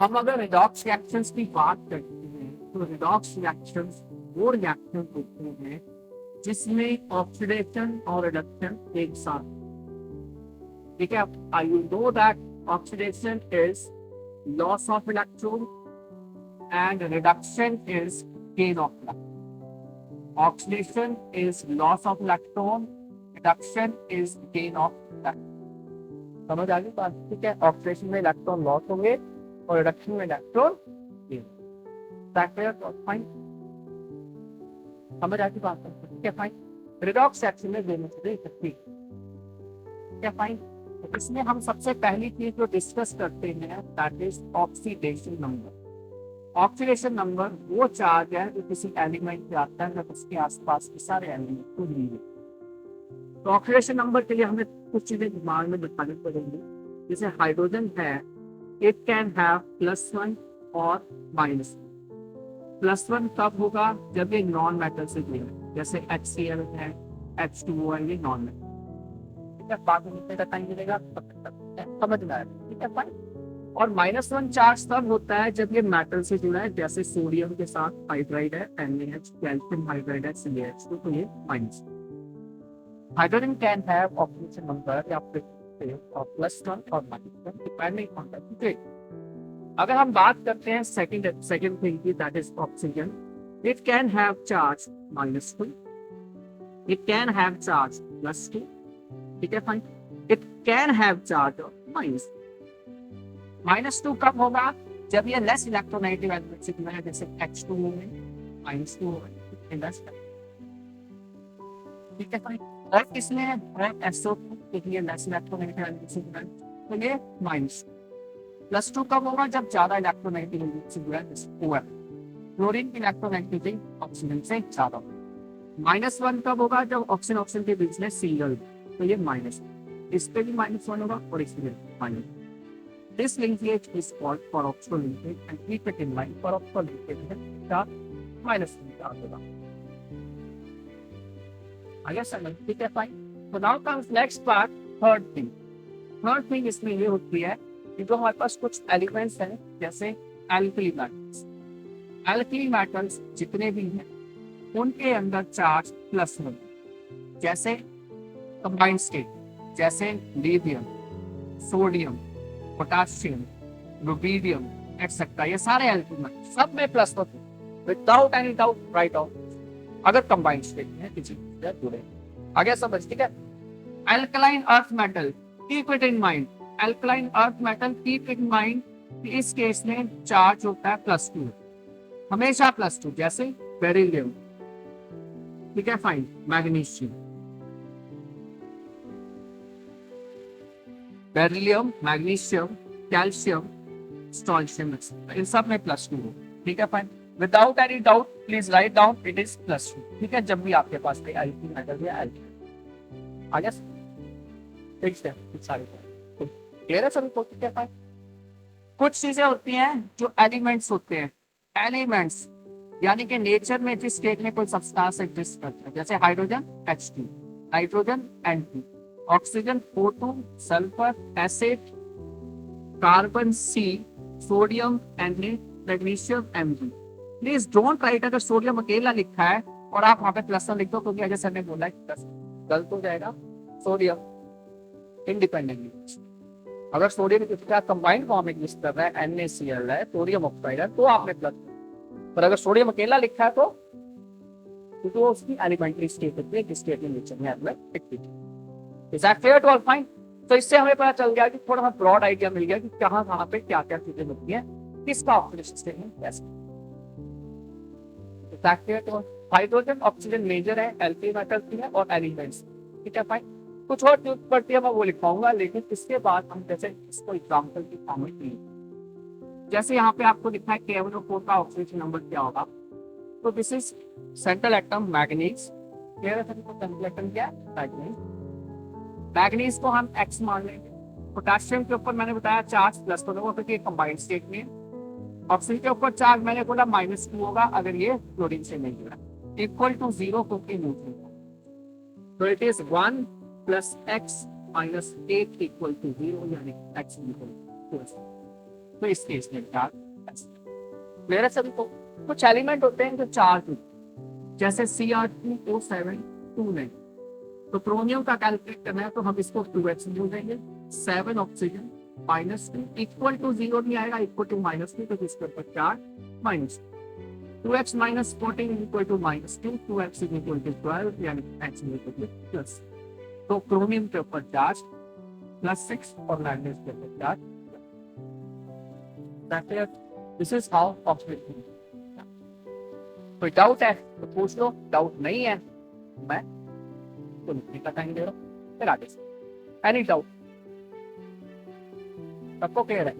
हम अगर redox reactions की बात करते हैं तो रिडॉक्स रिएक्शंस वो रिएक्शन होते हैं जिसमें ऑक्सीडेशन और रिडक्शन एक साथ, ठीक है। I you know that oxidation is loss of electron and reduction is gain of electron. Oxidation is loss of electron, reduction is gain of electron. समझ आ गई बात, ठीक है। ऑक्सीडेशन में इलेक्ट्रॉन लॉस होंगे और रिडक्शन में इलेक्ट्रॉन गेन। फाइन, समझ आ गई बात, ठीक है। फाइन, रिडॉक्स रिएक्शन में दोनों चीजें इकट्ठी, ठीक है। फाइन, तो इसमें हम सबसे पहली चीज जो डिस्कस करते हैं that is oxidation number. Oxidation number वो चार्ज है जो किसी एलिमेंट पे आता है जब उसके आसपास के सारे एलिमेंट को लिए। तो ऑक्सीडेशन नंबर के लिए हमें कुछ चीजें दिमाग में बिठानी पड़ेंगी। जैसे हाइड्रोजन है, इट कैन हैव +1 और -1। +1 तब होगा जब ये नॉन मेटल से जुड़े, जैसे HCl है, H2O है, ये नॉन मेटल, ठीक है। बाद में कितने का टाइम मिलेगा समझ में आएगा, ठीक है। फाइन, और -1 चार्ज तब होता है जब ये मेटल से जुड़ा है, जैसे सोडियम के साथ हाइड्राइड है NaH, कैल्शियम हाइड्राइड है CaH2, तो ये minus. Hydrogen can have oxidation number या फिर +1 और -1 डिपेंडिंग ऑन द स्टेट। अगर हम बात करते हैं सेकंड थिंग की, that is oxygen, it can have charge -2, it can have charge +2, ठीक है। Fine, it can have charge -2 कब होगा जब ये लेस इलेक्ट्रोनेगेटिव एलिमेंट से जुड़ा है, जैसे H2O में -2 होगा, ठीक है। फाइन, और किसमें है SO2, क्योंकि ये लेस इलेक्ट्रोनेगेटिव एलिमेंट से जुड़ा है, तो ये -2 कब होगा जब ज्यादा इलेक्ट्रोनेगेटिव एलिमेंट से जुड़ा है, जैसे OF। क्लोरीन की इलेक्ट्रोनेगेटिविटी ऑक्सीजन से ज्यादा होगा। -1 कब होगा जब ऑक्सीजन ऑक्सीजन के बीच में सिंगल, तो ये माइनस, इस पे भी -1 होगा और इसमें minus. This linkage is called peroxide linkage and keep it in mind, peroxide linkage में चार्ज -1 चार्ज होगा। आगे समझ, ठीक है। फाइन, तो now comes next part, third thing. Third thing इसमें ये होती है कि जो हमारे पास कुछ एलिमेंट्स हैं, जैसे एल्कली मेटल्स। एल्कली मेटल्स जितने भी हैं उनके अंदर चार्ज +1, जैसे कंबाइंड स्टेट, जैसे lithium, sodium, potassium, rubidium etcetera, ये सारे एलिमेंट सब में प्लस होते हैं without any doubt, right out, अगर कंबाइंड स्टेट में किसी से जुड़े। आगे समझ, ठीक है। Alkaline earth metal, keep it in mind, alkaline earth metal keep it in mind, इस केस में चार्ज होता है +2, हमेशा +2, जैसे बेरिलियम, ठीक है। Fine, magnesium, beryllium, magnesium, calcium, strontium, इन सब में +2 हो, ठीक है। Fine, without any doubt please write down it is +2, ठीक है, जब भी आपके पास कोई एल्कीन मेटल या एल्कीन आ गया, ठीक है। सारे क्लियर है सभी को, ठीक है। फाइन, कुछ चीजें होती हैं जो एलिमेंट्स होते हैं, एलिमेंट्स यानी कि नेचर में जिस स्टेट में कोई सब्सटेंस एग्जिस्ट करता है, जैसे hydrogen H2, nitrogen N2, oxygen O2, sulphur acid, carbon C, sodium Na, magnesium Mg। Please don't write अगर सोडियम अकेला लिखा है और आप वहां पे +1 लिख दो, क्योंकि जैसे हमने बोला है गलत हो जाएगा। सोडियम इंडिपेंडेंटली, अगर सोडियम का कंबाइंड फॉर्म एग्जिस्ट कर रहा है, NaCl है, सोडियम ऑक्साइड है, तो आपने प्लस, पर अगर सोडियम अकेला लिखा है तो क्योंकि वो उसकी एलिमेंट्री स्टेट होती है, जिस स्टेट में नेचर में element active. Is that clear to all? Fine, तो इससे हमें पता चल गया कि थोड़ा हमें ब्रॉड आइडिया मिल गया कि कहां कहां पे क्या क्या चीजें होती हैं, किसका ऑक्सीडेशन स्टेट कैसे। Is that clear to all? Hydrogen oxygen major है, एल्कीन मेटल भी है और एलिमेंट्स, ठीक है। फाइन, कुछ और चीज पढ़ती है मैं वो लिखाऊंगा, लेकिन इसके बाद हम जैसे इसको एग्जाम्पल की फॉर्म में लेंगे। जैसे यहाँ पे आपको लिखा है KMnO4 का ऑक्सीजन नंबर क्या होगा, तो this is central atom manganese. Clear है सभी को? सेंट्रल एटम क्या है? मैग्नीज। मैग्नीज को हम X मान लेंगे। पोटेशियम के ऊपर मैंने बताया चार्ज प्लस होगा क्योंकि कंबाइंड स्टेट में। ऑक्सीजन के ऊपर चार्ज मैंने बोला -2 होगा अगर ये क्लोरीन से नहीं जुड़ा, इक्वल टू 0 क्योंकि न्यूट्रल। तो इट इज 1 + x - 8 = 0, यानी x = 2। तो इस केस में चार्ज क्लियर है सभी को। कुछ एलिमेंट होते हैं जो चार्ज होते हैं, जैसे Cr2O7 तो क्रोमियम का कैलकुलेट करना है तो हम इसको 2x बोल देंगे। 7 ऑक्सीजन -2 इक्वल टू 0 नहीं आएगा, इक्वल टू -2 तो इसके ऊपर charge -2 2x minus 14 is equal to -2 2x is equal to 12 यानी x is equal to plus। तो क्रोमियम के ऊपर चार्ज +6 और मैग्नीज के ऊपर charge. This is how oxidation. कोई डाउट है तो पूछ लो, डाउट नहीं है मैं तो नहीं बताएंगे फिर आगे से। एनी डाउट सबको क्लियर है?